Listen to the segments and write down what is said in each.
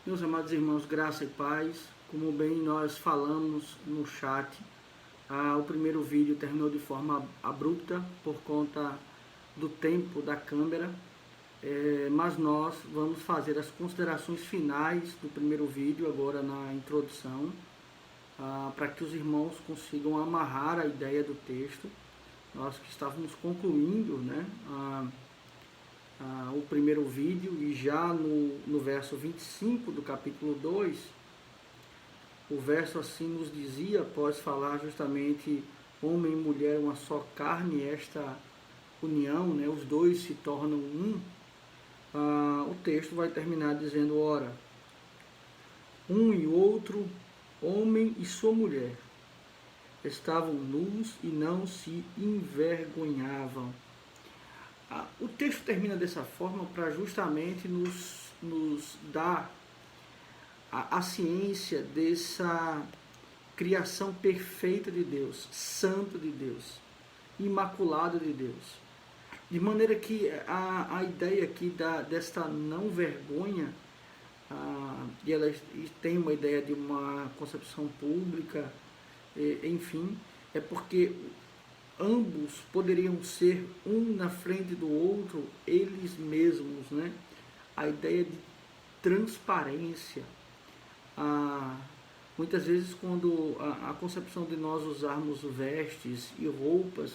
Meus amados irmãos, graça e paz, como bem nós falamos no chat, o primeiro vídeo terminou de forma abrupta por conta do tempo da câmera, mas nós vamos fazer as considerações finais do primeiro vídeo agora na introdução, para que os irmãos consigam amarrar a ideia do texto. Nós que estávamos concluindo, né, o primeiro vídeo, e já no verso 25 do capítulo 2, o verso assim nos dizia, após falar justamente homem e mulher uma só carne, esta união, né, os dois se tornam um, o texto vai terminar dizendo: ora, um e outro, homem e sua mulher, estavam nus e não se envergonhavam. O texto termina dessa forma para justamente nos dar a ciência dessa criação perfeita de Deus, santo de Deus, imaculado de Deus. De maneira que a ideia aqui desta não vergonha, e ela tem uma ideia de uma concepção pública, enfim, é porque ambos poderiam ser um na frente do outro, eles mesmos, né? A ideia de transparência. Muitas vezes, quando a concepção de nós usarmos vestes e roupas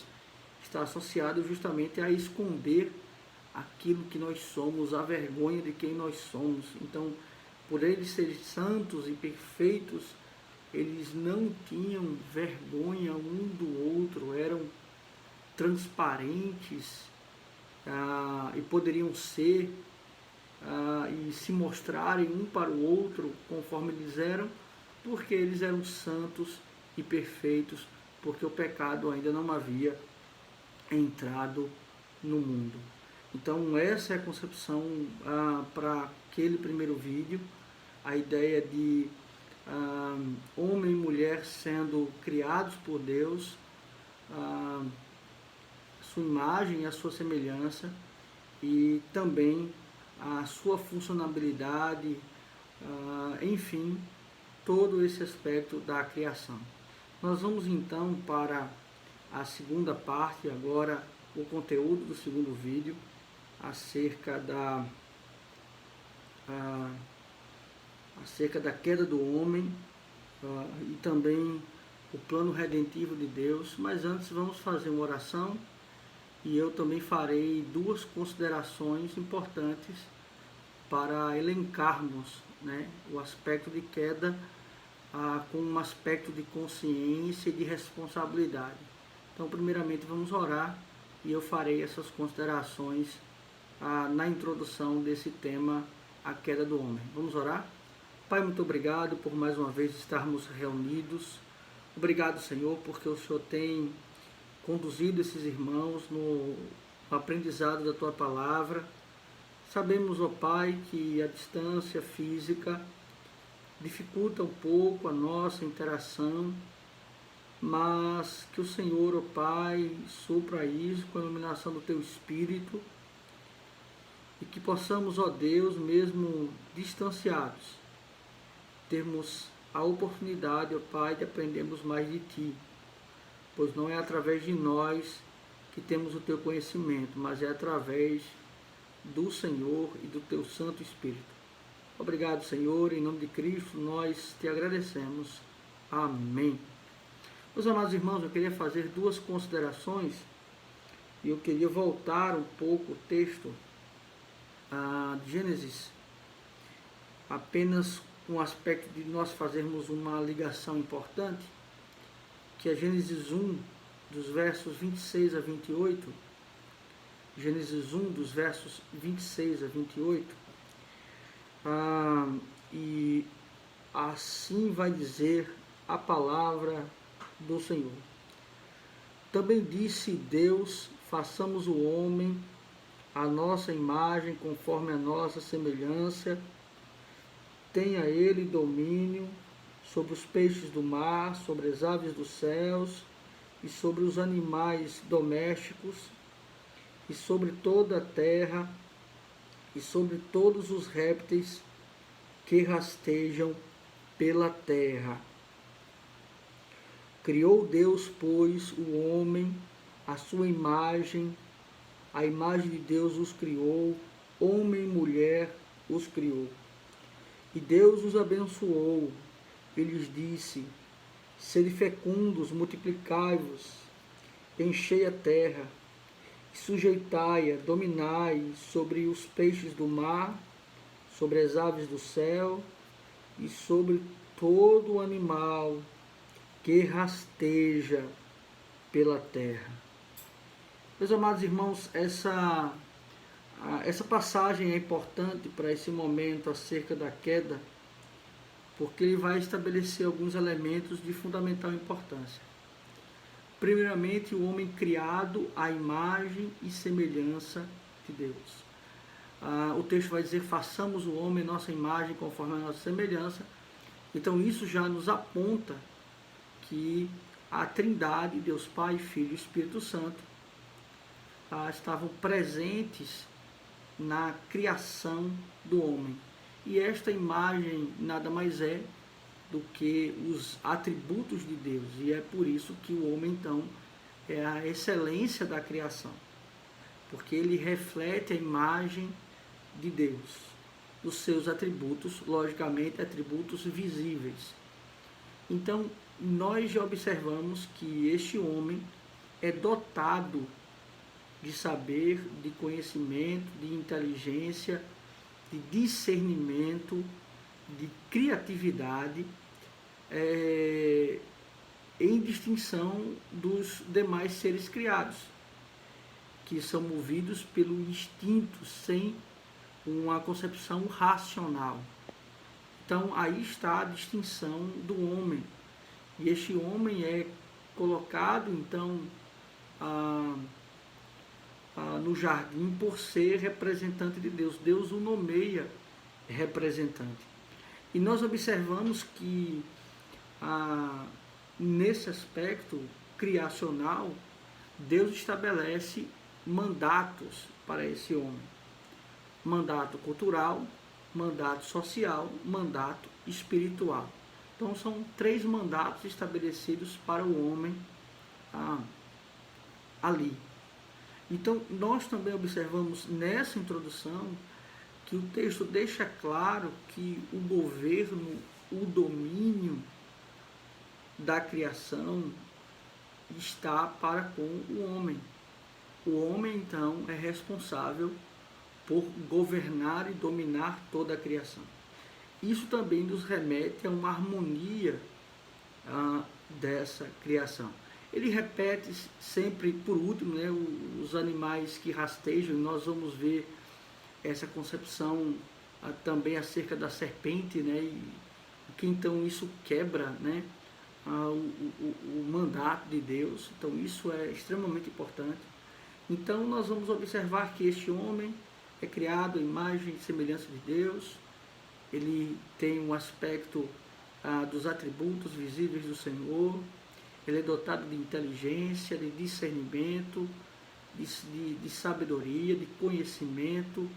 está associado justamente a esconder aquilo que nós somos, a vergonha de quem nós somos. Então, por eles serem santos e perfeitos, eles não tinham vergonha um do outro, eram transparentes, e poderiam ser, e se mostrarem um para o outro conforme eles eram, porque eles eram santos e perfeitos, porque o pecado ainda não havia entrado no mundo. Então essa é a concepção para aquele primeiro vídeo, a ideia de homem e mulher sendo criados por Deus, sua imagem e a sua semelhança, e também a sua funcionalidade, enfim, todo esse aspecto da criação. Nós vamos então para a segunda parte, agora o conteúdo do segundo vídeo, acerca da queda do homem, e também o plano redentivo de Deus. Mas antes vamos fazer uma oração, e eu também farei duas considerações importantes para elencarmos, né, o aspecto de queda com um aspecto de consciência e de responsabilidade. Então, primeiramente, vamos orar, e eu farei essas considerações na introdução desse tema, a queda do homem. Vamos orar? Pai, muito obrigado por mais uma vez estarmos reunidos. Obrigado, Senhor, porque o Senhor tem conduzido esses irmãos no aprendizado da Tua Palavra. Sabemos, ó Pai, que a distância física dificulta um pouco a nossa interação, mas que o Senhor, ó Pai, supra isso com a iluminação do Teu Espírito, e que possamos, ó Deus, mesmo distanciados, termos a oportunidade, ó Pai, de aprendermos mais de Ti, pois não é através de nós que temos o Teu conhecimento, mas é através do Senhor e do Teu Santo Espírito. Obrigado, Senhor, em nome de Cristo nós Te agradecemos. Amém. Meus amados irmãos, eu queria fazer duas considerações, e eu queria voltar um pouco o texto de Gênesis, apenas com o aspecto de nós fazermos uma ligação importante, que é Gênesis 1, dos versos 26 a 28, Gênesis 1, dos versos 26 a 28, e assim vai dizer a palavra do Senhor. Também disse Deus: façamos o homem à nossa imagem, conforme a nossa semelhança, tenha ele domínio sobre os peixes do mar, sobre as aves dos céus, e sobre os animais domésticos, e sobre toda a terra, e sobre todos os répteis que rastejam pela terra. Criou Deus, pois, o homem, a sua imagem, a imagem de Deus os criou, homem e mulher os criou. E Deus os abençoou, e lhes disse: sede fecundos, multiplicai-vos, enchei a terra, sujeitai-a, dominai sobre os peixes do mar, sobre as aves do céu e sobre todo o animal que rasteja pela terra. Meus amados irmãos, essa passagem é importante para esse momento acerca da queda, porque ele vai estabelecer alguns elementos de fundamental importância. Primeiramente, o homem criado à imagem e semelhança de Deus. O texto vai dizer: façamos o homem nossa imagem conforme a nossa semelhança. Então isso já nos aponta que a Trindade, Deus Pai, Filho e Espírito Santo, estavam presentes na criação do homem. E esta imagem nada mais é do que os atributos de Deus. E é por isso que o homem, então, é a excelência da criação. Porque ele reflete a imagem de Deus, os seus atributos, logicamente, atributos visíveis. Então, nós já observamos que este homem é dotado de saber, de conhecimento, de inteligência, de discernimento, de criatividade, em distinção dos demais seres criados, que são movidos pelo instinto, sem uma concepção racional. Então, aí está a distinção do homem. E este homem é colocado, então, no jardim por ser representante de Deus. Deus o nomeia representante. E nós observamos que, nesse aspecto criacional, Deus estabelece mandatos para esse homem. Mandato cultural, mandato social, mandato espiritual. Então são 3 mandatos estabelecidos para o homem ali. Então nós também observamos nessa introdução que o texto deixa claro que o governo, o domínio da criação está para com o homem. O homem, então, é responsável por governar e dominar toda a criação. Isso também nos remete a uma harmonia dessa criação. Ele repete sempre, por último, né, os animais que rastejam. Nós vamos ver essa concepção também acerca da serpente, né, e que então isso quebra, né, o mandato de Deus. Então isso é extremamente importante. Então nós vamos observar que este homem é criado à imagem e semelhança de Deus. Ele tem um aspecto dos atributos visíveis do Senhor. Ele é dotado de inteligência, de discernimento, de sabedoria, de conhecimento,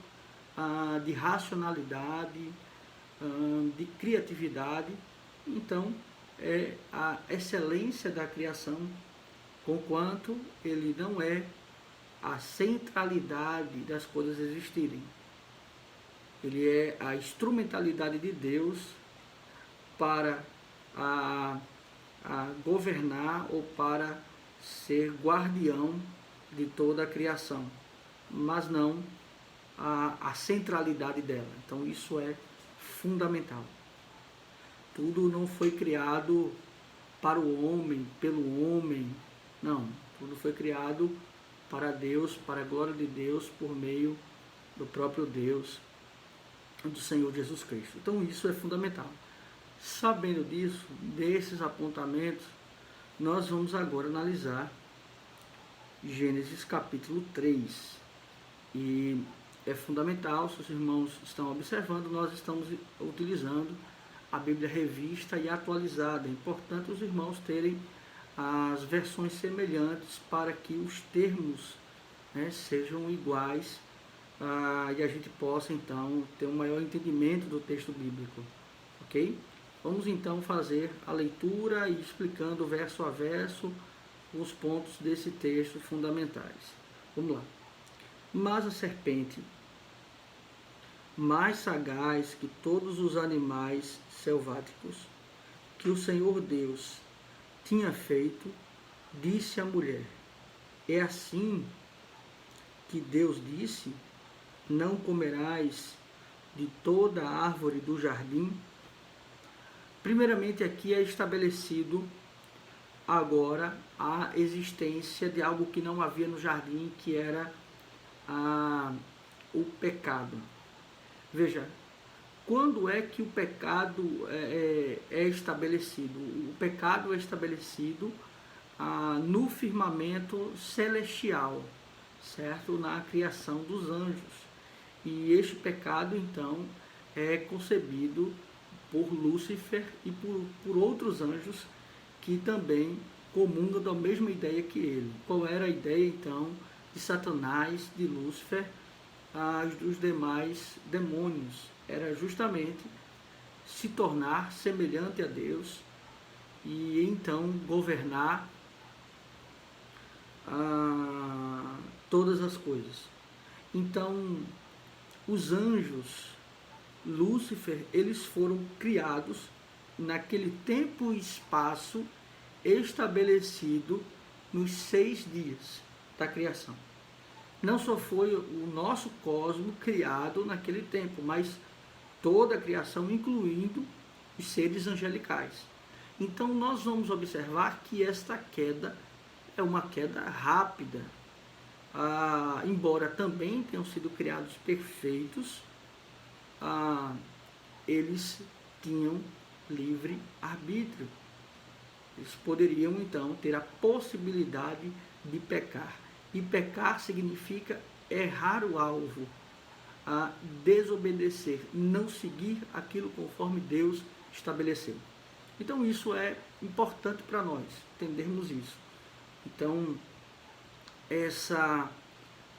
de racionalidade, de criatividade. Então, é a excelência da criação, conquanto ele não é a centralidade das coisas existirem. Ele é a instrumentalidade de Deus para governar ou para ser guardião de toda a criação, mas não a centralidade dela. Então isso é fundamental. Tudo não foi criado para o homem, pelo homem, não. Tudo foi criado para Deus, para a glória de Deus, por meio do próprio Deus, do Senhor Jesus Cristo. Então isso é fundamental. Sabendo disso, desses apontamentos, nós vamos agora analisar Gênesis capítulo 3. E é fundamental, se os irmãos estão observando, nós estamos utilizando a Bíblia revista e atualizada. É importante os irmãos terem as versões semelhantes para que os termos, né, sejam iguais e a gente possa então ter um maior entendimento do texto bíblico, ok? Vamos então fazer a leitura e explicando verso a verso os pontos desse texto fundamentais. Vamos lá. Mas a serpente, mais sagaz que todos os animais selváticos que o Senhor Deus tinha feito, disse à mulher: é assim que Deus disse: não comerás de toda a árvore do jardim? Primeiramente, aqui é estabelecido agora a existência de algo que não havia no jardim, que era o pecado. Veja, quando é que o pecado é estabelecido? O pecado é estabelecido no firmamento celestial, certo? Na criação dos anjos. E este pecado, então, é concebido por Lúcifer e por outros anjos que também comungam da mesma ideia que ele. Qual era a ideia, então, de Satanás, de Lúcifer, dos demais demônios? Era justamente se tornar semelhante a Deus e então governar todas as coisas. Então, os anjos, Lúcifer, eles foram criados naquele tempo e espaço estabelecido nos 6 dias da criação. Não só foi o nosso cosmo criado naquele tempo, mas toda a criação, incluindo os seres angelicais. Então nós vamos observar que esta queda é uma queda rápida. Embora também tenham sido criados perfeitos, eles tinham livre arbítrio. Eles poderiam então ter a possibilidade de pecar. E pecar significa errar o alvo, desobedecer, não seguir aquilo conforme Deus estabeleceu. Então isso é importante para nós entendermos isso. Então essa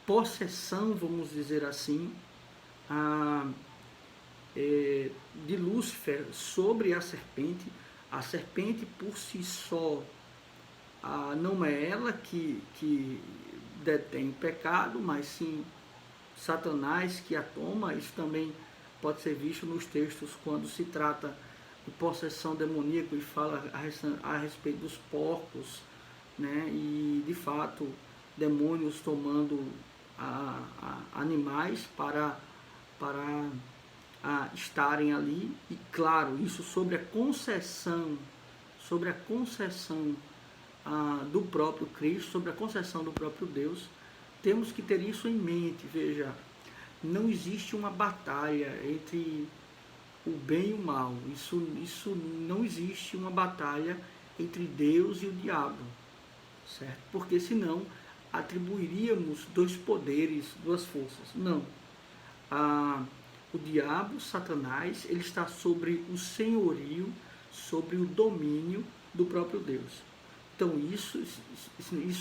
possessão, vamos dizer assim, de Lúcifer sobre a serpente por si só, não é ela que detém o pecado, mas sim Satanás que a toma. Isso também pode ser visto nos textos quando se trata de possessão demoníaca e fala a respeito dos porcos, né? E de fato demônios tomando animais para estarem ali. E claro, isso sobre a concessão do próprio Cristo, sobre a concessão do próprio Deus. Temos que ter isso em mente. Veja, não existe uma batalha entre o bem e o mal. Isso não existe uma batalha entre Deus e o diabo, certo? Porque senão atribuiríamos 2 poderes, 2 forças. Não. O diabo, Satanás, ele está sobre o senhorio, sobre o domínio do próprio Deus. Então isso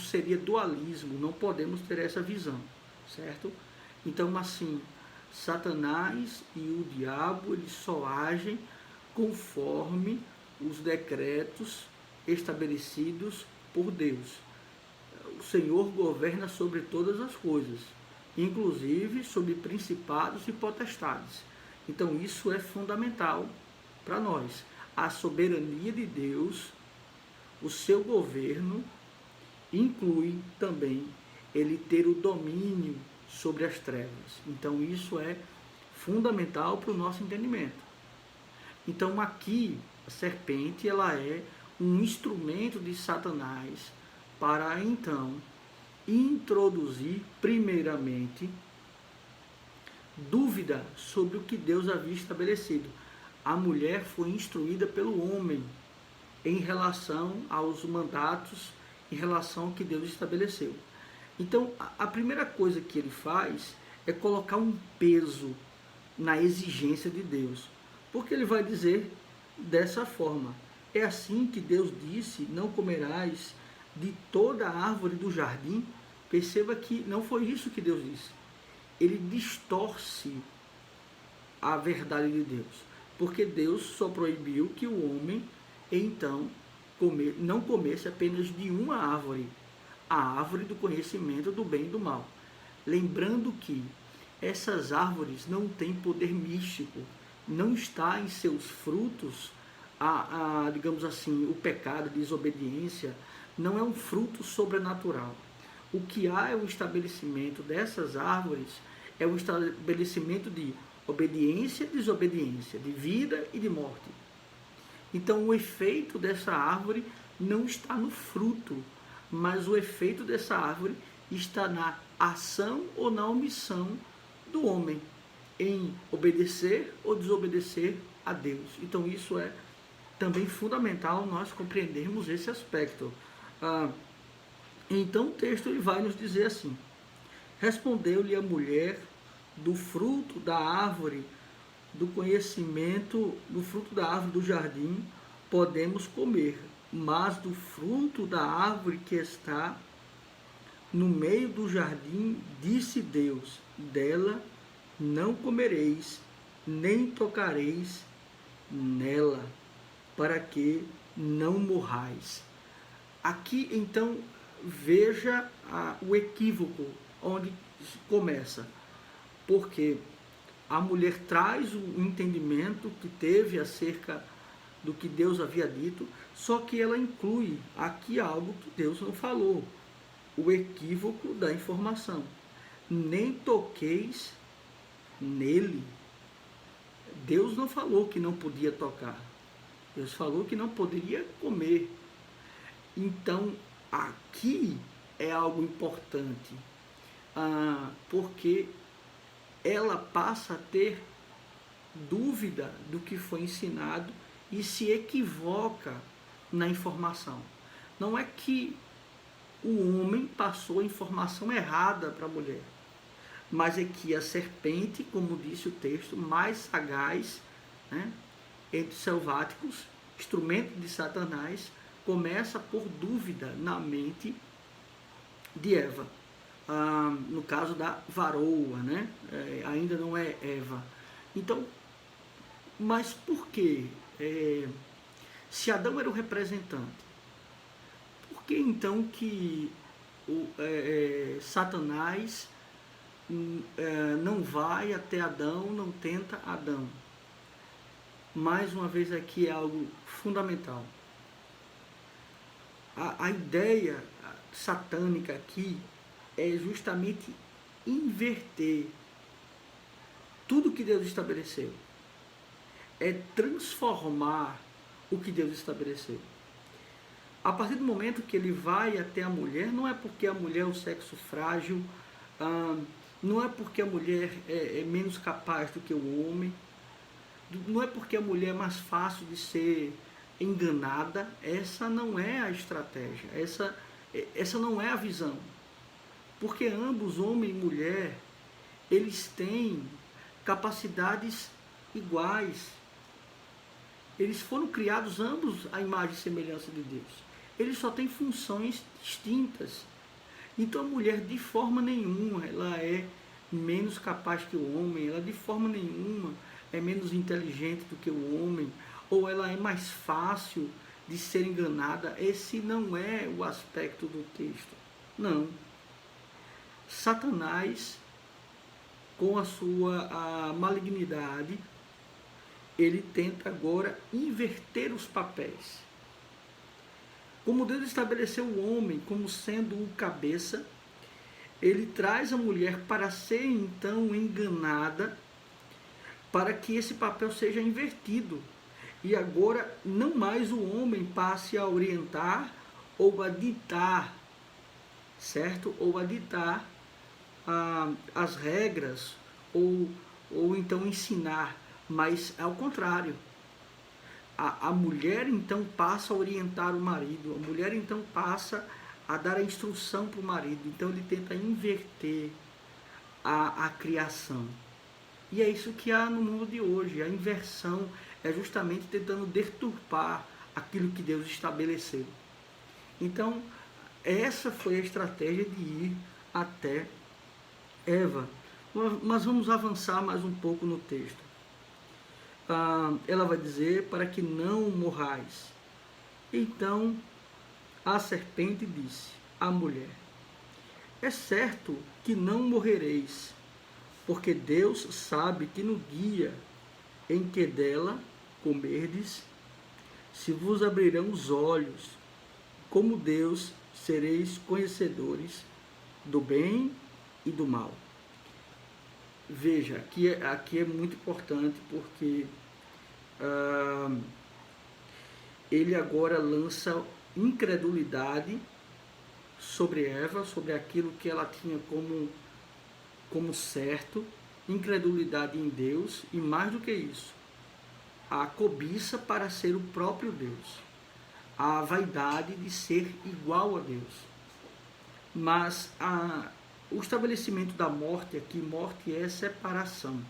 seria dualismo, não podemos ter essa visão, certo? Então assim, Satanás e o diabo, eles só agem conforme os decretos estabelecidos por Deus. O Senhor governa sobre todas as coisas, inclusive sobre principados e potestades. Então isso é fundamental para nós. A soberania de Deus, o seu governo, inclui também ele ter o domínio sobre as trevas. Então isso é fundamental para o nosso entendimento. Então aqui a serpente, ela é um instrumento de Satanás para então introduzir primeiramente dúvida sobre o que Deus havia estabelecido. A mulher foi instruída pelo homem em relação aos mandatos, em relação ao que Deus estabeleceu. Então, a primeira coisa que ele faz é colocar um peso na exigência de Deus. Porque ele vai dizer dessa forma: é assim que Deus disse, não comerás de toda a árvore do jardim. Perceba que não foi isso que Deus disse. ele distorce a verdade de Deus. Porque Deus só proibiu que o homem, então, não comesse apenas de uma árvore, a árvore do conhecimento do bem e do mal. Lembrando que essas árvores não têm poder místico, não está em seus frutos, digamos assim, o pecado, a desobediência, não é um fruto sobrenatural. O que há é o estabelecimento dessas árvores, é o estabelecimento de obediência e desobediência, de vida e de morte. Então o efeito dessa árvore não está no fruto, mas o efeito dessa árvore está na ação ou na omissão do homem, em obedecer ou desobedecer a Deus. Então isso é também fundamental nós compreendermos esse aspecto. Então o texto ele vai nos dizer assim: respondeu-lhe a mulher, do fruto da árvore do conhecimento, do fruto da árvore do jardim podemos comer, mas do fruto da árvore que está no meio do jardim, disse Deus, dela não comereis, nem tocareis nela, para que não morrais. Aqui então veja o equívoco onde começa, porque a mulher traz o entendimento que teve acerca do que Deus havia dito, só que ela inclui aqui algo que Deus não falou, o equívoco da informação. Nem toqueis nele. Deus não falou que não podia tocar, Deus falou que não poderia comer. Então aqui é algo importante, porque ela passa a ter dúvida do que foi ensinado e se equivoca na informação. Não é que o homem passou a informação errada para a mulher, mas é que a serpente, como disse o texto, mais sagaz, né, entre os selváticos, instrumento de Satanás, começa por dúvida na mente de Eva. No caso da varoa, né? Ainda não é Eva. Então, mas por quê? Se Adão era o representante, por que então que Satanás não vai até Adão, não tenta Adão? Mais uma vez aqui é algo fundamental. A ideia satânica aqui é justamente inverter tudo que Deus estabeleceu. É transformar o que Deus estabeleceu. A partir do momento que ele vai até a mulher, não é porque a mulher é o sexo frágil, não é porque a mulher é menos capaz do que o homem, não é porque a mulher é mais fácil de ser enganada. Essa não é a estratégia, essa não é a visão. Porque ambos, homem e mulher, eles têm capacidades iguais. Eles foram criados ambos à imagem e semelhança de Deus. Eles só têm funções distintas. Então a mulher de forma nenhuma ela é menos capaz que o homem, ela de forma nenhuma é menos inteligente do que o homem, ou ela é mais fácil de ser enganada. Esse não é o aspecto do texto. Não. Satanás, com a sua malignidade, ele tenta agora inverter os papéis. Como Deus estabeleceu o homem como sendo o cabeça, ele traz a mulher para ser então enganada, para que esse papel seja invertido. E agora não mais o homem passe a orientar ou a ditar, certo? Ou a ditar as regras, ou então ensinar, mas ao contrário. A mulher então passa a orientar o marido, a mulher então passa a dar a instrução para o marido. Então ele tenta inverter a criação. E é isso que há no mundo de hoje. A inversão é justamente tentando deturpar aquilo que Deus estabeleceu. Então, essa foi a estratégia de ir até Eva. Mas vamos avançar mais um pouco no texto. Ela vai dizer: para que não morrais. Então a serpente disse à mulher: é certo que não morrereis, porque Deus sabe que no dia em que dela comerdes, se vos abrirão os olhos, como Deus sereis conhecedores do bem e do mal. Veja, aqui é muito importante, porque ele agora lança incredulidade sobre Eva, sobre aquilo que ela tinha como certo, incredulidade em Deus, e mais do que isso, a cobiça para ser o próprio Deus, a vaidade de ser igual a Deus. Mas o estabelecimento da morte aqui, morte é separação,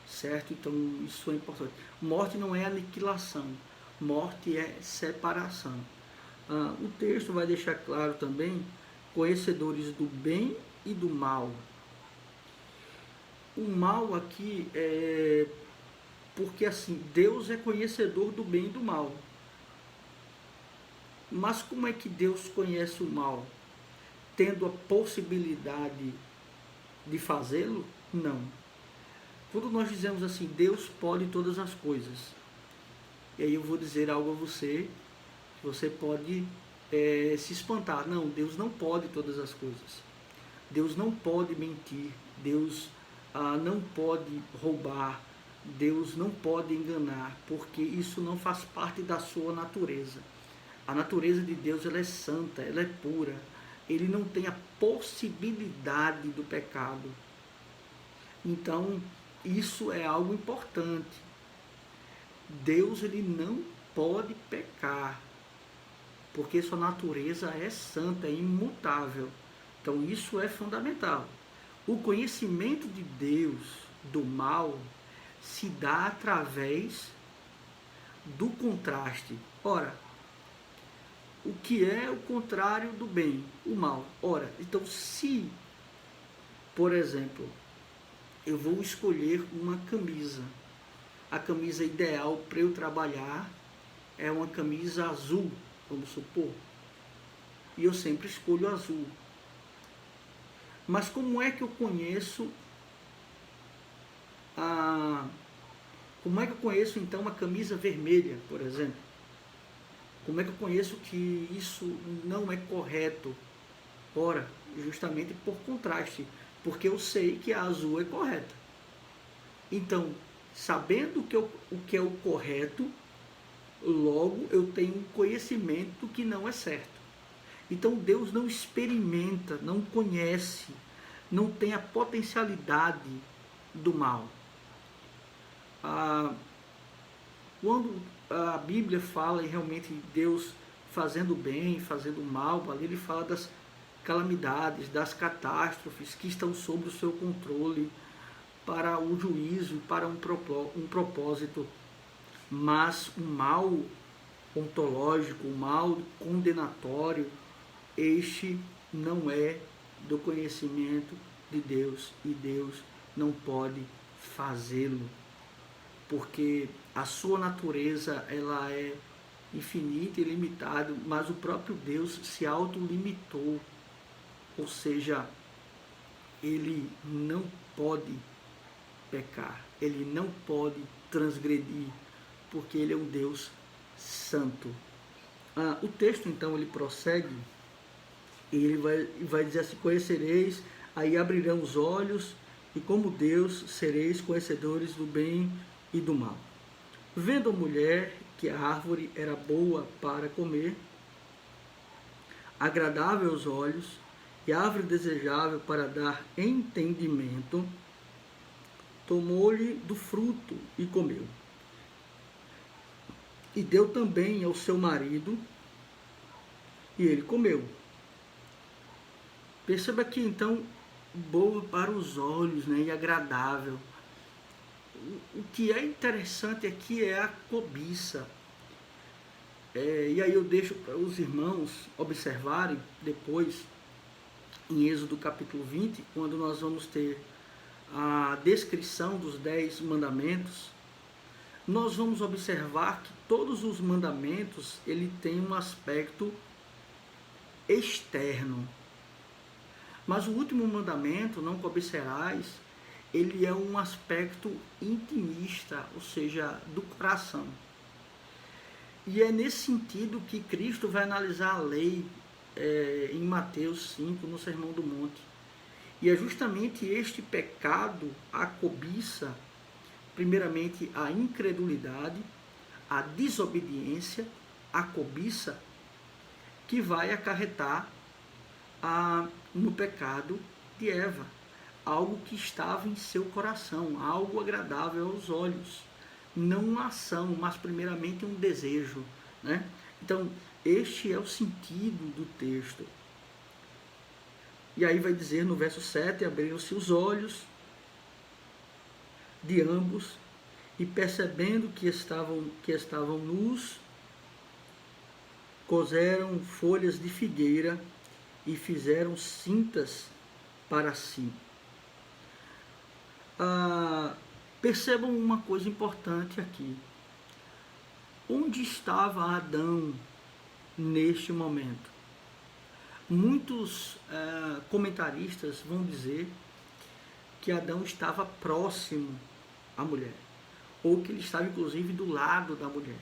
certo? Então isso é importante. Morte não é aniquilação, morte é separação. O texto vai deixar claro também: conhecedores do bem e do mal. O mal aqui é porque assim, Deus é conhecedor do bem e do mal. Mas como é que Deus conhece o mal? Tendo a possibilidade de fazê-lo? Não. Quando nós dizemos assim, Deus pode todas as coisas, e aí eu vou dizer algo a você, você pode se espantar. Não, Deus não pode todas as coisas. Deus não pode mentir. Deus não pode roubar. Deus não pode enganar, porque isso não faz parte da sua natureza. A natureza de Deus, ela é santa, ela é pura. Ele não tem a possibilidade do pecado. Então, isso é algo importante. Deus, ele não pode pecar, porque sua natureza é santa, é imutável. Então isso é fundamental. O conhecimento de Deus do mal se dá através do contraste. Ora, o que é o contrário do bem? O mal. Ora, então se, por exemplo, eu vou escolher uma camisa, a camisa ideal para eu trabalhar é uma camisa azul, vamos supor, e eu sempre escolho azul. Mas como é que eu conheço então uma camisa vermelha, por exemplo? Como é que eu conheço que isso não é correto? Ora, justamente por contraste, porque eu sei que a azul é correta. Então, sabendo o que é o correto, logo eu tenho um conhecimento que não é certo. Então Deus não experimenta, não conhece, não tem a potencialidade do mal. Quando a Bíblia fala em realmente Deus fazendo bem, fazendo mal, ali ele fala das calamidades, das catástrofes que estão sob o seu controle para o juízo, para um propósito. Mas o mal ontológico, o mal condenatório, este não é do conhecimento de Deus, e Deus não pode fazê-lo, porque a sua natureza ela é infinita e limitada, mas o próprio Deus se autolimitou, ou seja, ele não pode pecar, ele não pode transgredir, porque ele é um Deus santo. O texto então ele prossegue e ele vai dizer assim: conhecereis, aí abrirão os olhos, e como Deus sereis conhecedores do bem e do mal. Vendo a mulher que a árvore era boa para comer, agradável aos olhos, e árvore desejável para dar entendimento, tomou-lhe do fruto e comeu. E deu também ao seu marido, e ele comeu. Perceba que então, boa para os olhos, né, e agradável. O que é interessante aqui é a cobiça. E aí eu deixo para os irmãos observarem depois, em Êxodo capítulo 20, quando nós vamos ter a descrição dos 10 mandamentos, nós vamos observar que todos os mandamentos ele tem um aspecto externo. Mas o último mandamento, não cobiçarás, ele é um aspecto intimista, ou seja, do coração. E é nesse sentido que Cristo vai analisar a lei em Mateus 5, no Sermão do Monte. E é justamente este pecado, a cobiça, primeiramente a incredulidade, a desobediência, a cobiça, que vai acarretar no pecado de Eva. Algo que estava em seu coração, algo agradável aos olhos. Não uma ação, mas primeiramente um desejo, né? Então, este é o sentido do texto. E aí vai dizer no verso 7, abriram-se os olhos de ambos, e percebendo que estavam nus, coseram folhas de figueira e fizeram cintas para si. Percebam uma coisa importante aqui. Onde estava Adão neste momento? Muitos comentaristas vão dizer que Adão estava próximo à mulher, ou que ele estava inclusive do lado da mulher.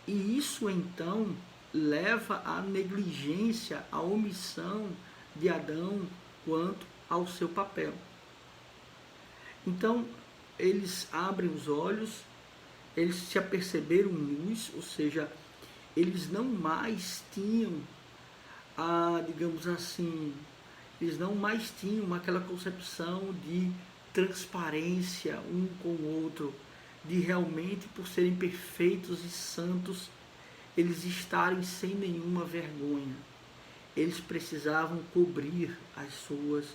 E isso então leva à negligência, à omissão de Adão quanto ao seu papel. Então, eles abrem os olhos, eles se aperceberam nus, ou seja, eles não mais tinham, digamos assim, eles não mais tinham aquela concepção de transparência um com o outro, de realmente, por serem perfeitos e santos, eles estarem sem nenhuma vergonha. Eles precisavam cobrir as suas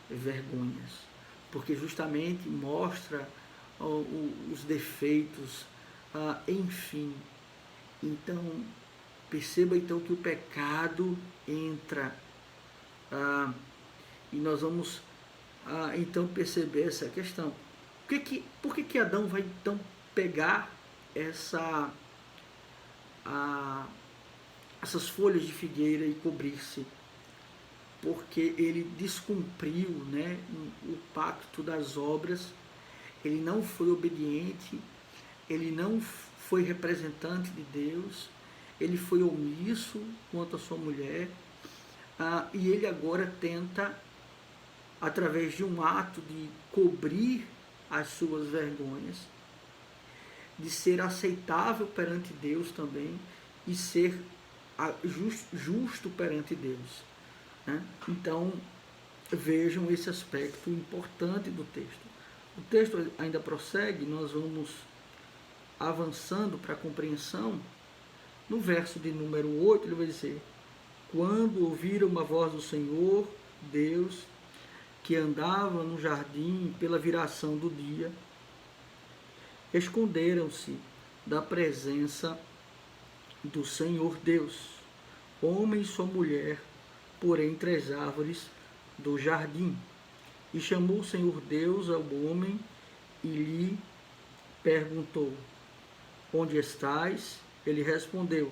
vergonhas, porque justamente mostra os defeitos, enfim. Então, perceba então que o pecado entra, e nós vamos então perceber essa questão. Por que Adão vai então pegar essas folhas de figueira e cobrir-se? Porque ele descumpriu, né, o pacto das obras, ele não foi obediente, ele não foi representante de Deus, ele foi omisso quanto à sua mulher, e ele agora tenta, através de um ato de cobrir as suas vergonhas, de ser aceitável perante Deus também, e ser justo perante Deus, né? Então, vejam esse aspecto importante do texto. O texto ainda prossegue, nós vamos avançando para a compreensão. No verso de número 8, ele vai dizer: quando ouviram a voz do Senhor Deus, que andava no jardim pela viração do dia, esconderam-se da presença do Senhor Deus, homem e sua mulher, por entre as árvores do jardim. E chamou o Senhor Deus ao homem e lhe perguntou: onde estás? Ele respondeu: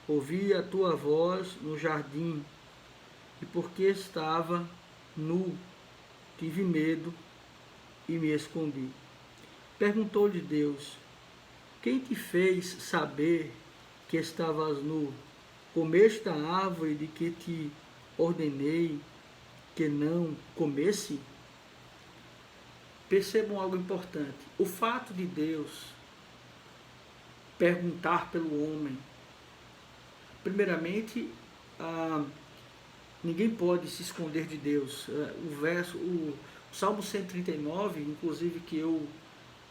ouvi a tua voz no jardim, e porque estava nu, tive medo e me escondi. Perguntou-lhe Deus: quem te fez saber que estavas nu? Comeste da árvore de que te ordenei que não comesse? Percebam algo importante. O fato de Deus perguntar pelo homem, primeiramente, ninguém pode se esconder de Deus. O Salmo 139, inclusive, que eu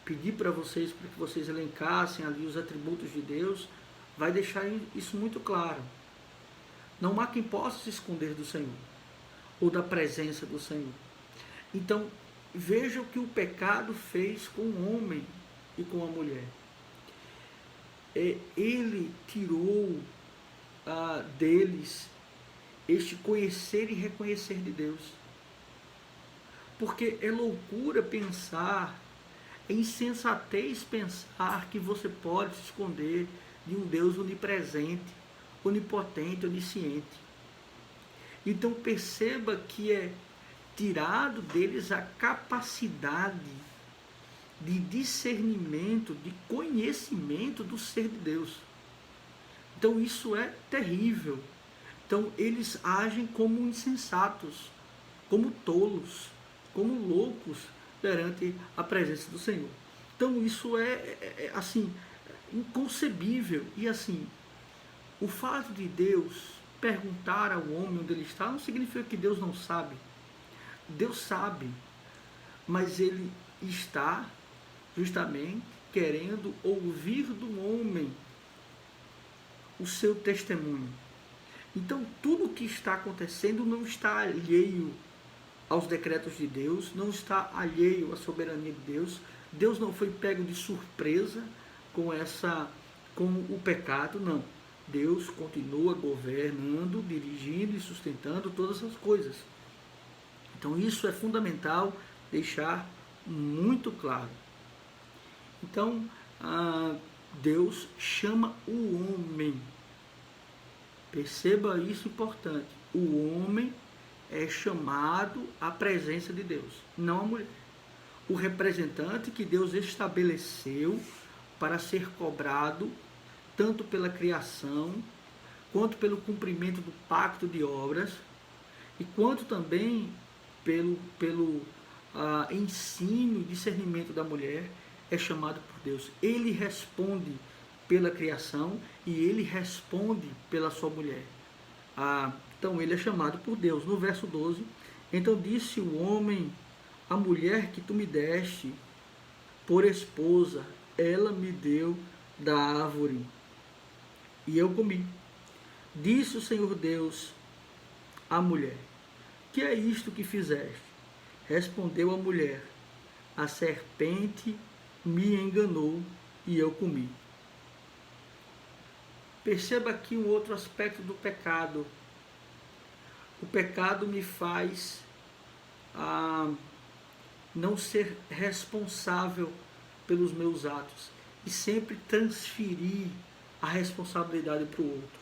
pedi para que vocês elencassem ali os atributos de Deus, vai deixar isso muito claro. Não há quem possa se esconder do Senhor, ou da presença do Senhor. Então, veja o que o pecado fez com o homem e com a mulher. Ele tirou deles este conhecer e reconhecer de Deus. Porque é loucura pensar, é insensatez pensar que você pode se esconder de um Deus onipresente, onipotente, onisciente. Então perceba que é tirado deles a capacidade de discernimento, de conhecimento do ser de Deus. Então isso é terrível. Então eles agem como insensatos, como tolos, como loucos perante a presença do Senhor. Então isso é assim, inconcebível. E assim, o fato de Deus perguntar ao homem onde ele está não significa que Deus não sabe. Deus sabe, mas ele está justamente querendo ouvir do homem o seu testemunho. Então tudo o que está acontecendo não está alheio aos decretos de Deus, não está alheio à soberania de Deus. Deus não foi pego de surpresa com o pecado, não. Deus continua governando, dirigindo e sustentando todas as coisas. Então isso é fundamental deixar muito claro. Então Deus chama o homem. Perceba isso importante. O homem é chamado à presença de Deus, não a mulher. O representante que Deus estabeleceu para ser cobrado tanto pela criação, quanto pelo cumprimento do pacto de obras, e quanto também pelo ensino e discernimento da mulher, é chamado por Deus. Ele responde pela criação e ele responde pela sua mulher. Então ele é chamado por Deus. No verso 12, então disse o homem, a mulher que tu me deste por esposa, ela me deu da árvore e eu comi. Disse o Senhor Deus à mulher, que é isto que fizeste? Respondeu a mulher, a serpente me enganou e eu comi. Perceba aqui um outro aspecto do pecado. O pecado me faz não ser responsável pelos meus atos e sempre transferir a responsabilidade para o outro.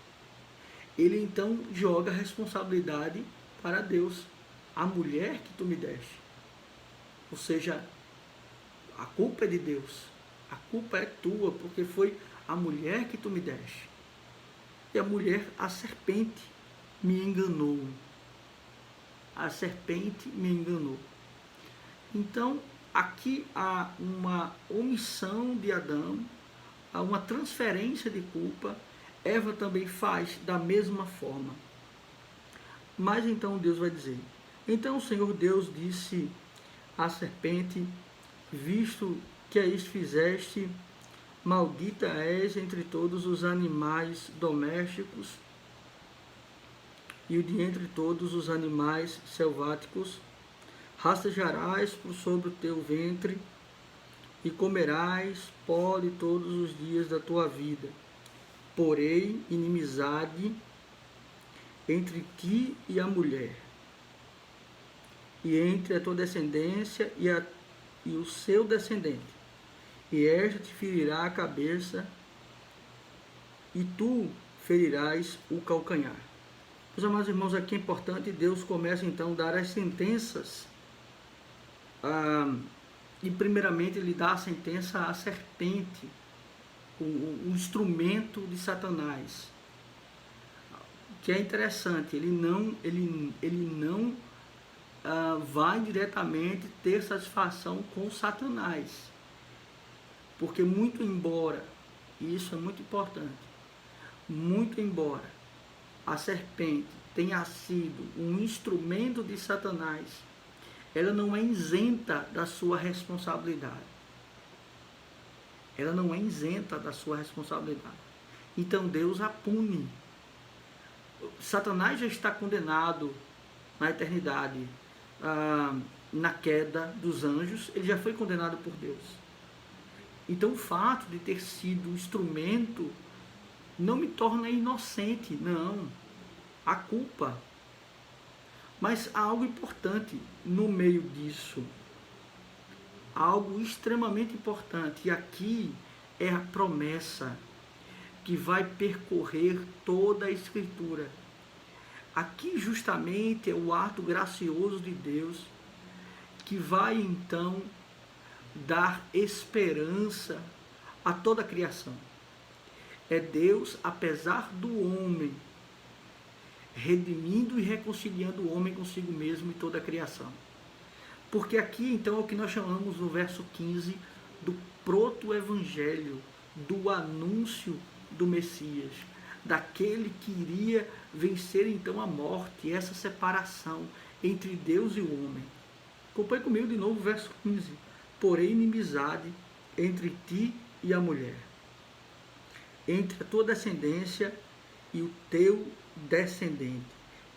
Ele então joga a responsabilidade para Deus. A mulher que tu me deste. Ou seja, a culpa é de Deus. A culpa é tua, porque foi a mulher que tu me deste. E a mulher, a serpente, me enganou. A serpente me enganou. Então, aqui há uma omissão de Adão, há uma transferência de culpa. Eva também faz da mesma forma. Mas então Deus vai dizer, então o Senhor Deus disse à serpente, visto que a isto fizeste, maldita és entre todos os animais domésticos e de entre todos os animais selváticos, rastejarás por sobre o teu ventre e comerás pó de todos os dias da tua vida. Porém, inimizade entre ti e a mulher, e entre a tua descendência e o seu descendente, e esta te ferirá a cabeça, e tu ferirás o calcanhar. Meus amados irmãos, aqui é importante, Deus começa então a dar as sentenças, e primeiramente ele dá a sentença à serpente, o instrumento de Satanás, que é interessante, ele não vai diretamente ter satisfação com Satanás, porque muito embora, e isso é muito importante, muito embora a serpente tenha sido um instrumento de Satanás, ela não é isenta da sua responsabilidade. Ela não é isenta da sua responsabilidade. Então Deus a pune. Satanás já está condenado na eternidade, na queda dos anjos, ele já foi condenado por Deus. Então o fato de ter sido instrumento não me torna inocente, não. A culpa Mas há algo importante no meio disso, algo extremamente importante, e aqui é a promessa que vai percorrer toda a Escritura. Aqui justamente é o ato gracioso de Deus que vai então dar esperança a toda a criação. É Deus, apesar do homem, redimindo e reconciliando o homem consigo mesmo e toda a criação. Porque aqui então é o que nós chamamos no verso 15 do proto-evangelho, do anúncio do Messias, daquele que iria vencer então a morte, essa separação entre Deus e o homem. Acompanhe comigo de novo o verso 15. Porém, inimizade entre ti e a mulher, entre a tua descendência e o teu descendente.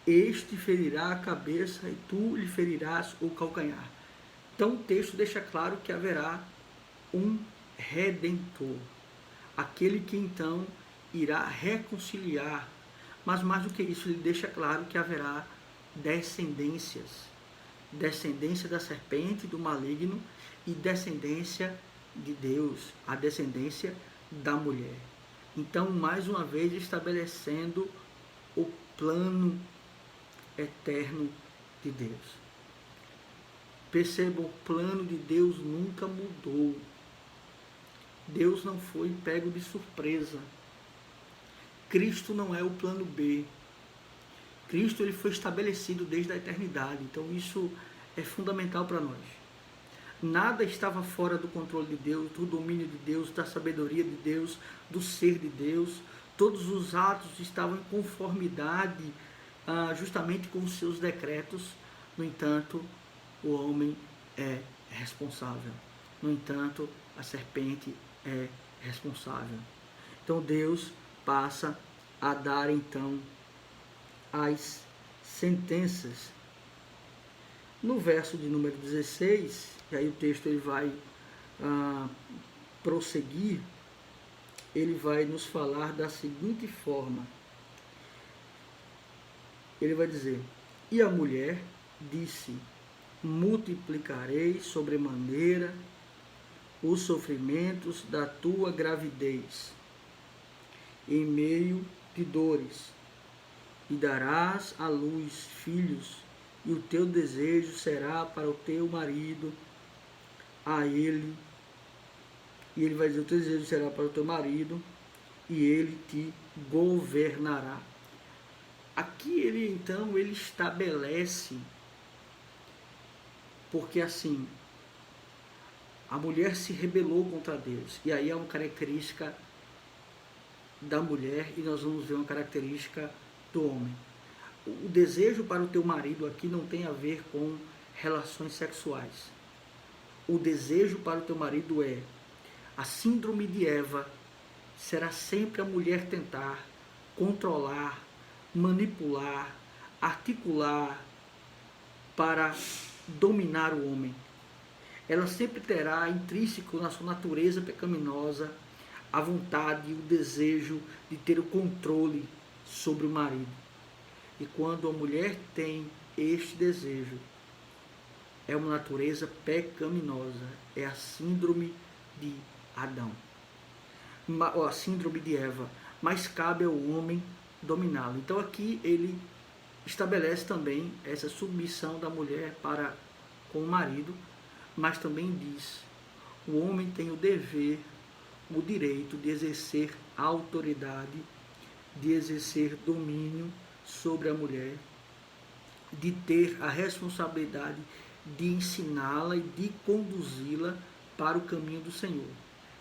Este ferirá a cabeça e tu lhe ferirás o calcanhar. Então o texto deixa claro que haverá um redentor, aquele que então irá reconciliar, mas mais do que isso, ele deixa claro que haverá descendências, descendência da serpente, do maligno, e descendência de Deus, a descendência da mulher. Então, mais uma vez, estabelecendo o plano eterno de Deus. Perceba, o plano de Deus nunca mudou. Deus não foi pego de surpresa. Cristo não é o plano B. Cristo ele foi estabelecido desde a eternidade. Então isso é fundamental para nós. Nada estava fora do controle de Deus, do domínio de Deus, da sabedoria de Deus, do ser de Deus. Todos os atos estavam em conformidade justamente com os seus decretos. No entanto, o homem é responsável. No entanto, a serpente é responsável. Então Deus passa a dar então as sentenças. No verso de número 16, e aí o texto ele vai prosseguir, ele vai nos falar da seguinte forma. Ele vai dizer: e a mulher disse: multiplicarei sobremaneira os sofrimentos da tua gravidez, em meio de dores, e darás à luz filhos, e o teu desejo será para o teu marido, a ele, e ele vai dizer, o teu desejo será para o teu marido, e ele te governará. Aqui ele então, ele estabelece, porque assim, a mulher se rebelou contra Deus, e aí é uma característica da mulher, e nós vamos ver uma característica do homem. O desejo para o teu marido aqui não tem a ver com relações sexuais. O desejo para o teu marido é a síndrome de Eva. Será sempre a mulher tentar controlar, manipular, articular para dominar o homem. Ela sempre terá intrínseco na sua natureza pecaminosa a vontade e o desejo de ter o controle sobre o marido. E quando a mulher tem este desejo, é uma natureza pecaminosa, é a síndrome de Adão, a síndrome de Eva, mas cabe ao homem dominá-lo. Então aqui ele estabelece também essa submissão da mulher para com o marido, mas também diz: o homem tem o dever, o direito de exercer autoridade, de exercer domínio sobre a mulher, de ter a responsabilidade de ensiná-la e de conduzi-la para o caminho do Senhor.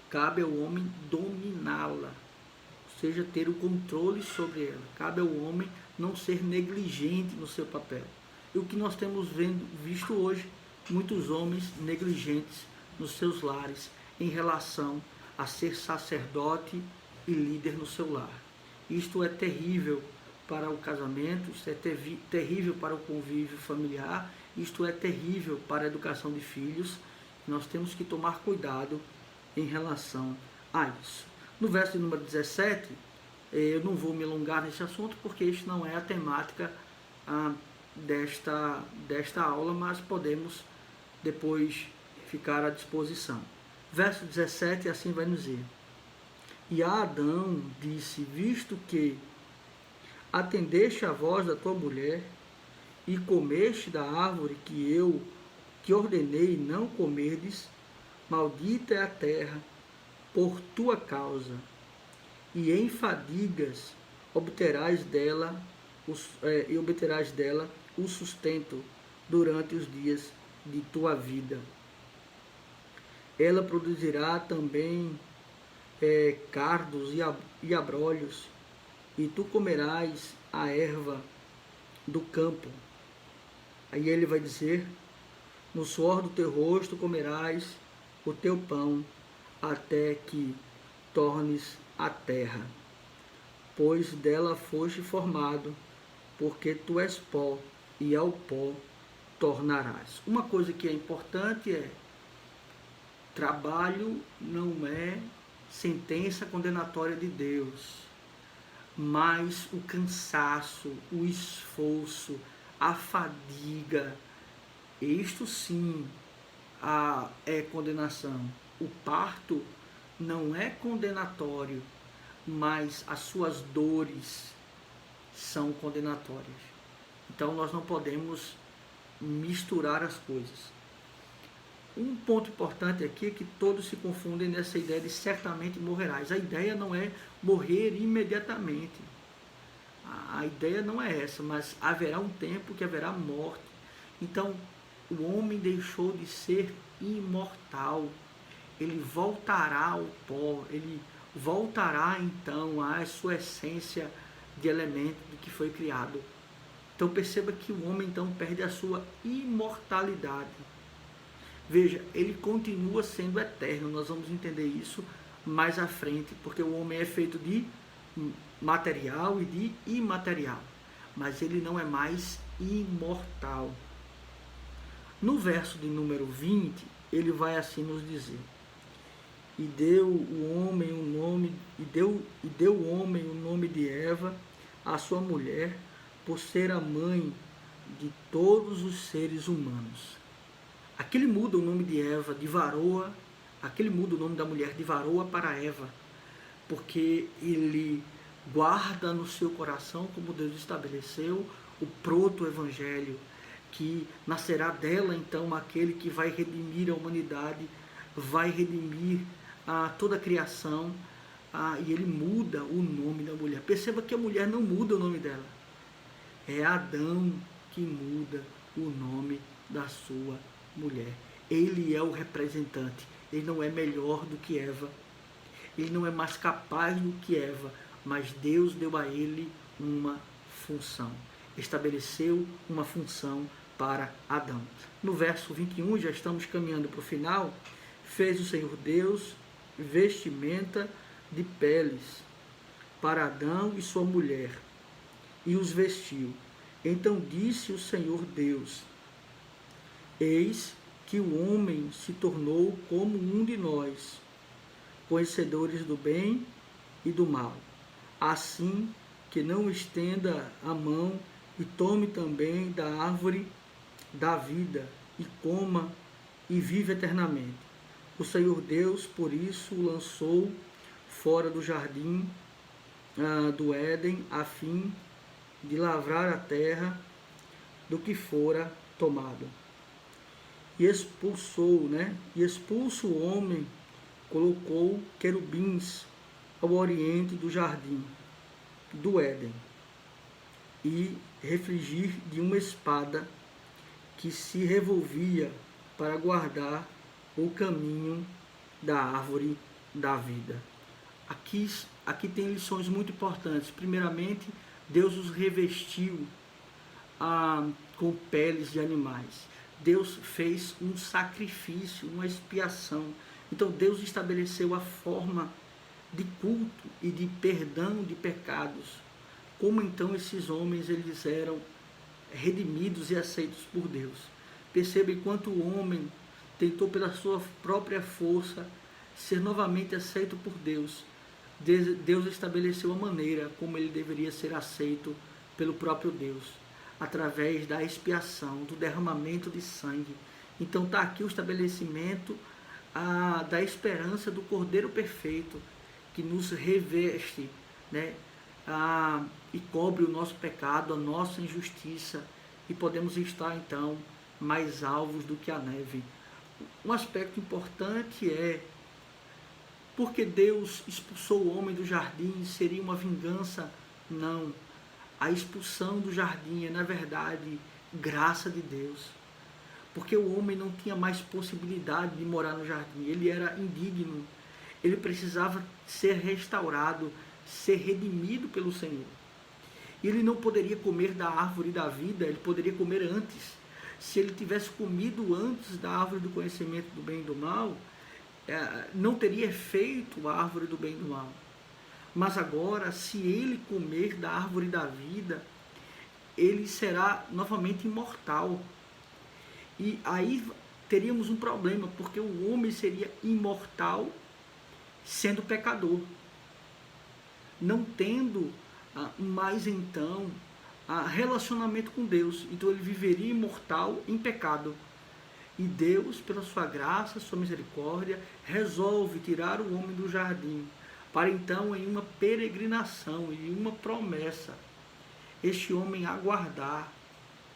Cabe ao homem dominá-la, ou seja, ter o controle sobre ela. Cabe ao homem não ser negligente no seu papel. E o que nós temos visto hoje, muitos homens negligentes nos seus lares em relação a ser sacerdote e líder no seu lar. Isto é terrível para o casamento, isto é terrível para o convívio familiar, isto é terrível para a educação de filhos. Nós temos que tomar cuidado em relação a isso. No verso de número 17, eu não vou me alongar nesse assunto, porque isso não é a temática desta aula, mas podemos depois ficar à disposição. Verso 17, assim vai nos dizer: E a Adão disse: Visto que atendeste à voz da tua mulher e comeste da árvore que ordenei não comerdes, maldita é a terra por tua causa, e em fadigas obterás dela o sustento durante os dias de tua vida. Ela produzirá também cardos e abrolhos, e tu comerás a erva do campo. Aí ele vai dizer: no suor do teu rosto comerás o teu pão, até que tornes a terra, pois dela foste formado, porque tu és pó, e ao pó tornarás. Uma coisa que é importante é: trabalho não é sentença condenatória de Deus, mas o cansaço, o esforço, a fadiga, isto sim é condenação. O parto não é condenatório, mas as suas dores são condenatórias. Então nós não podemos misturar as coisas. Um ponto importante aqui é que todos se confundem nessa ideia de certamente morrerás. A ideia não é morrer imediatamente. A ideia não é essa, mas haverá um tempo que haverá morte. Então, o homem deixou de ser imortal. Ele voltará ao pó, ele voltará então à sua essência de elemento do que foi criado. Então perceba que o homem então perde a sua imortalidade. Veja, ele continua sendo eterno. Nós vamos entender isso mais à frente, porque o homem é feito de material e de imaterial, mas ele não é mais imortal. No verso de número 20, ele vai assim nos dizer: E deu o homem o nome, deu o homem o nome de Eva, a sua mulher, por ser a mãe de todos os seres humanos. Aqui ele muda o nome de Eva de varoa, aqui ele muda o nome da mulher de varoa para Eva, porque ele guarda no seu coração, como Deus estabeleceu, o proto-evangelho, que nascerá dela então aquele que vai redimir a humanidade, vai redimir toda a criação, e ele muda o nome da mulher. Perceba que a mulher não muda o nome dela, é Adão que muda o nome da sua mulher. Ele é o representante, ele não é melhor do que Eva, ele não é mais capaz do que Eva, mas Deus deu a ele uma função, estabeleceu uma função para Adão. No verso 21, já estamos caminhando para o final: fez o Senhor Deus vestimenta de peles para Adão e sua mulher, e os vestiu. Então disse o Senhor Deus: Eis que o homem se tornou como um de nós, conhecedores do bem e do mal. Assim que não estenda a mão e tome também da árvore da vida e coma e vive eternamente. O Senhor Deus, por isso, o lançou fora do jardim do Éden, a fim de lavrar a terra do que fora tomado. E expulso o homem, colocou querubins ao oriente do jardim do Éden, e refligir de uma espada que se revolvia para guardar o caminho da árvore da vida. Aqui tem lições muito importantes. Primeiramente, Deus os revestiu com peles de animais. Deus fez um sacrifício, uma expiação. Então Deus estabeleceu a forma de culto e de perdão de pecados. Como então esses homens eles eram redimidos e aceitos por Deus. Perceba, enquanto o homem tentou pela sua própria força ser novamente aceito por Deus, Deus estabeleceu a maneira como ele deveria ser aceito pelo próprio Deus. através da expiação, do derramamento de sangue. Então está aqui o estabelecimento da esperança do Cordeiro Perfeito, que nos reveste, né, e cobre o nosso pecado, a nossa injustiça, e podemos estar então mais alvos do que a neve. Um aspecto importante é porque Deus expulsou o homem do jardim, seria uma vingança? Não. A expulsão do jardim é, na verdade, graça de Deus. Porque o homem não tinha mais possibilidade de morar no jardim, ele era indigno, ele precisava ser restaurado, ser redimido pelo Senhor. E ele não poderia comer da árvore da vida, ele poderia comer antes. Se ele tivesse comido antes da árvore do conhecimento do bem e do mal, não teria efeito a árvore do bem e do mal. Mas agora, se ele comer da árvore da vida, ele será novamente imortal. E aí teríamos um problema, porque o homem seria imortal sendo pecador, não tendo mais então relacionamento com Deus. Então ele viveria imortal em pecado. E Deus, pela sua graça, sua misericórdia, resolve tirar o homem do jardim, para então, em uma peregrinação e uma promessa, este homem aguardar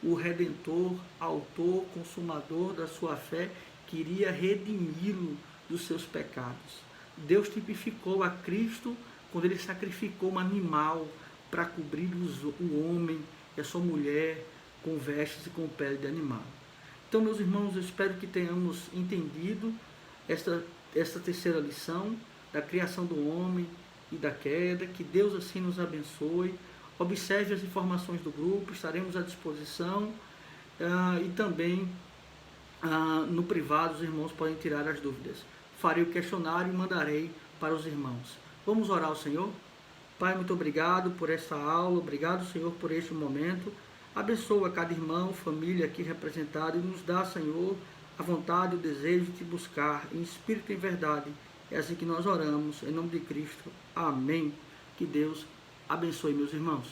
o Redentor, autor, consumador da sua fé, que iria redimi-lo dos seus pecados. Deus tipificou a Cristo quando ele sacrificou um animal para cobrir o homem e a sua mulher com vestes e com pele de animal. Então, meus irmãos, eu espero que tenhamos entendido esta terceira lição da criação do homem e da queda. Que Deus assim nos abençoe. Observe as informações do grupo, estaremos à disposição, e também no privado os irmãos podem tirar as dúvidas. Farei o questionário e mandarei para os irmãos. Vamos orar ao Senhor? Pai, muito obrigado por esta aula, obrigado, Senhor, por este momento. Abençoa cada irmão, família aqui representada e nos dá, Senhor, a vontade e o desejo de te buscar em espírito e em verdade. É assim que nós oramos, em nome de Cristo. Amém. Que Deus abençoe, meus irmãos.